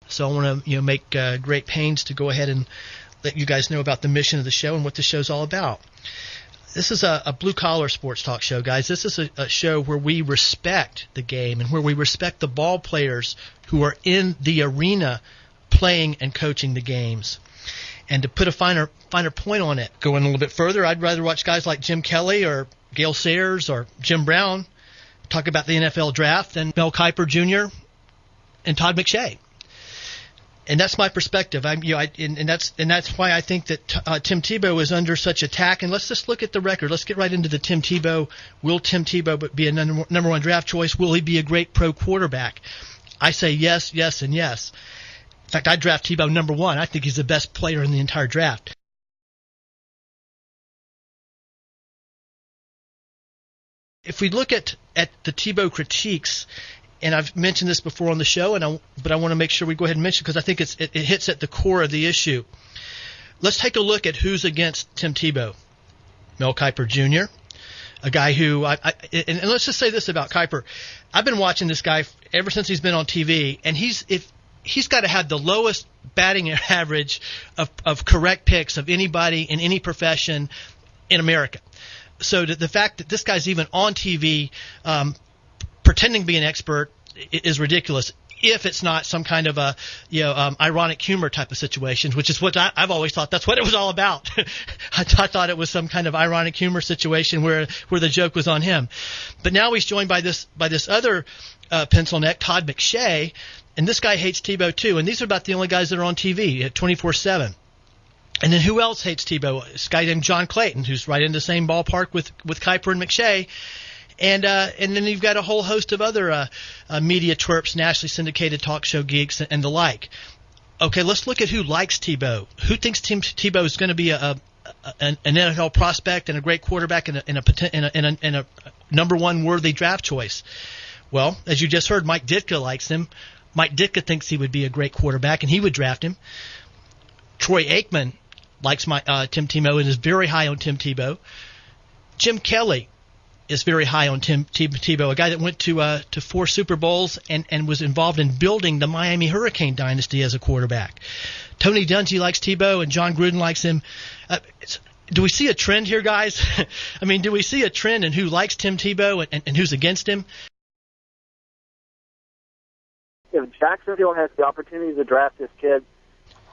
So I want to make great pains to go ahead and let you guys know about the mission of the show and what the show's all about. This is a blue-collar sports talk show, guys. This is a show where we respect the game and where we respect the ball players who are in the arena playing and coaching the games. And to put a finer point on it, going a little bit further, I'd rather watch guys like Jim Kelly or Gale Sayers or Jim Brown talk about the NFL draft than Mel Kiper Jr. and Todd McShay. And that's my perspective. And that's why I think that Tim Tebow is under such attack. And let's just look at the record. Let's get right into the Tim Tebow. Will Tim Tebow be a number one draft choice? Will he be a great pro quarterback? I say yes, yes, and yes. In fact, I draft Tebow number one. I think he's the best player in the entire draft. If we look at the Tebow critiques, and I've mentioned this before on the show, but I want to make sure we go ahead and mention it because I think it hits at the core of the issue. Let's take a look at who's against Tim Tebow. Mel Kiper Jr., a guy who and let's just say this about Kiper. I've been watching this guy ever since he's been on TV, and he's got to have the lowest batting average of correct picks of anybody in any profession in America. So the fact that this guy's even on TV pretending to be an expert is ridiculous if it's not some kind of a ironic humor type of situation, which is what I've always thought that's what it was all about. I thought it was some kind of ironic humor situation where the joke was on him. But now he's joined by this other pencil neck, Todd McShay, and this guy hates Tebow too. And these are about the only guys that are on TV at 24/7. And then who else hates Tebow? This guy named John Clayton, who's right in the same ballpark with Kiper and McShay. And then you've got a whole host of other media twerps, nationally syndicated talk show geeks, and the like. Okay, let's look at who likes Tebow. Who thinks Tim Tebow is going to be an NFL prospect and a great quarterback and a number one worthy draft choice? Well, as you just heard, Mike Ditka likes him. Mike Ditka thinks he would be a great quarterback, and he would draft him. Troy Aikman likes Tim Tebow and is very high on Tim Tebow. Jim Kelly is very high on Tim Tebow, a guy that went to 4 Super Bowls and was involved in building the Miami Hurricane dynasty as a quarterback. Tony Dungy likes Tebow, and John Gruden likes him. Do we see a trend here, guys? I mean, do we see a trend in who likes Tim Tebow and who's against him? If Jacksonville has the opportunity to draft this kid,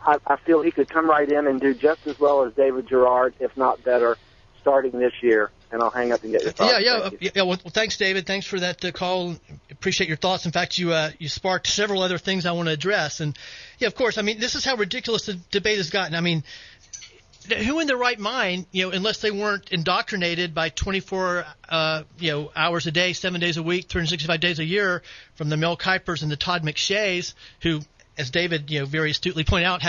I feel he could come right in and do just as well as David Garrard, if not better, starting this year. And I'll hang up and get your thoughts. Yeah. Well, thanks, David. Thanks for that call. Appreciate your thoughts. In fact, you sparked several other things I want to address. And yeah, of course. I mean, this is how ridiculous the debate has gotten. I mean, who in their right mind, unless they weren't indoctrinated by 24, hours a day, 7 days a week, 365 days a year, from the Mel Kipers and the Todd McShays, who, as David, very astutely pointed out,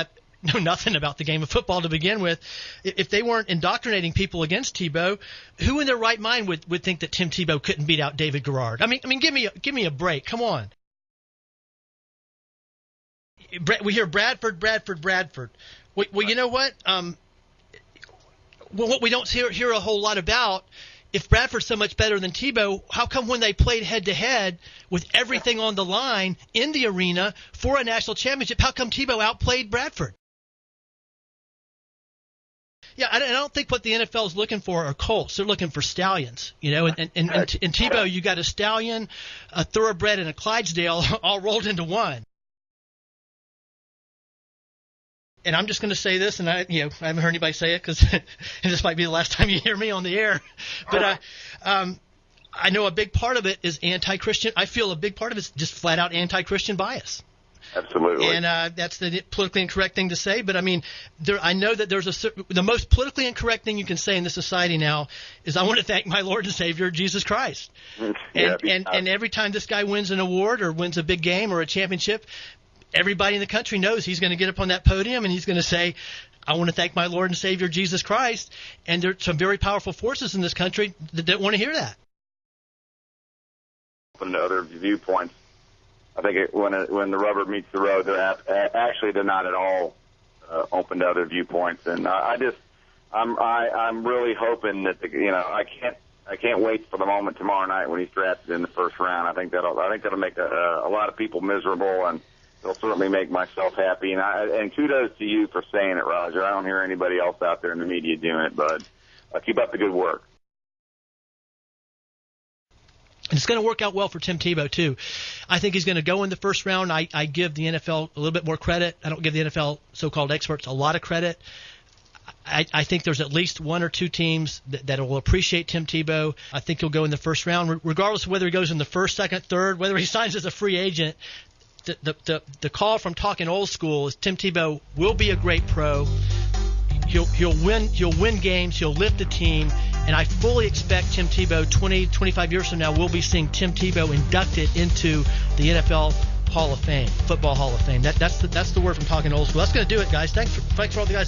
know nothing about the game of football to begin with. If they weren't indoctrinating people against Tebow, who in their right mind would think that Tim Tebow couldn't beat out David Garrard? I mean, give me a break. Come on. We hear Bradford. Well, you know what? What we don't hear a whole lot about, if Bradford's so much better than Tebow, how come when they played head-to-head with everything on the line in the arena for a national championship, how come Tebow outplayed Bradford? Yeah, I don't think what the NFL is looking for are colts. They're looking for stallions, And in Tebow, you got a stallion, a thoroughbred, and a Clydesdale all rolled into one. And I'm just going to say this, and I haven't heard anybody say it because this might be the last time you hear me on the air. But I know a big part of it is anti-Christian. I feel a big part of it is just flat-out anti-Christian bias. Absolutely. And that's the politically incorrect thing to say. But, I mean, I know that the most politically incorrect thing you can say in this society now is I want to thank my Lord and Savior, Jesus Christ. And every time this guy wins an award or wins a big game or a championship, everybody in the country knows he's going to get up on that podium and he's going to say, I want to thank my Lord and Savior, Jesus Christ. And there are some very powerful forces in this country that don't want to hear that. Open to other viewpoints. I think when the rubber meets the road, they're not at all open to other viewpoints. And I'm really hoping that I can't wait for the moment tomorrow night when he's drafted in the first round. I think that'll make a lot of people miserable, and it'll certainly make myself happy. And kudos to you for saying it, Roger. I don't hear anybody else out there in the media doing it, but keep up the good work. And it's going to work out well for Tim Tebow, too. I think he's going to go in the first round. I give the NFL a little bit more credit. I don't give the NFL so-called experts a lot of credit. I think there's at least one or two teams that will appreciate Tim Tebow. I think he'll go in the first round, regardless of whether he goes in the first, second, third, whether he signs as a free agent. The call from Talking Old School is Tim Tebow will be a great pro. He'll win games. He'll lift the team. And I fully expect Tim Tebow 20, 25 years from now, we'll be seeing Tim Tebow inducted into the NFL Hall of Fame, Football Hall of Fame. That's the word from Talking Old School. That's going to do it, guys. Thanks for all the guys.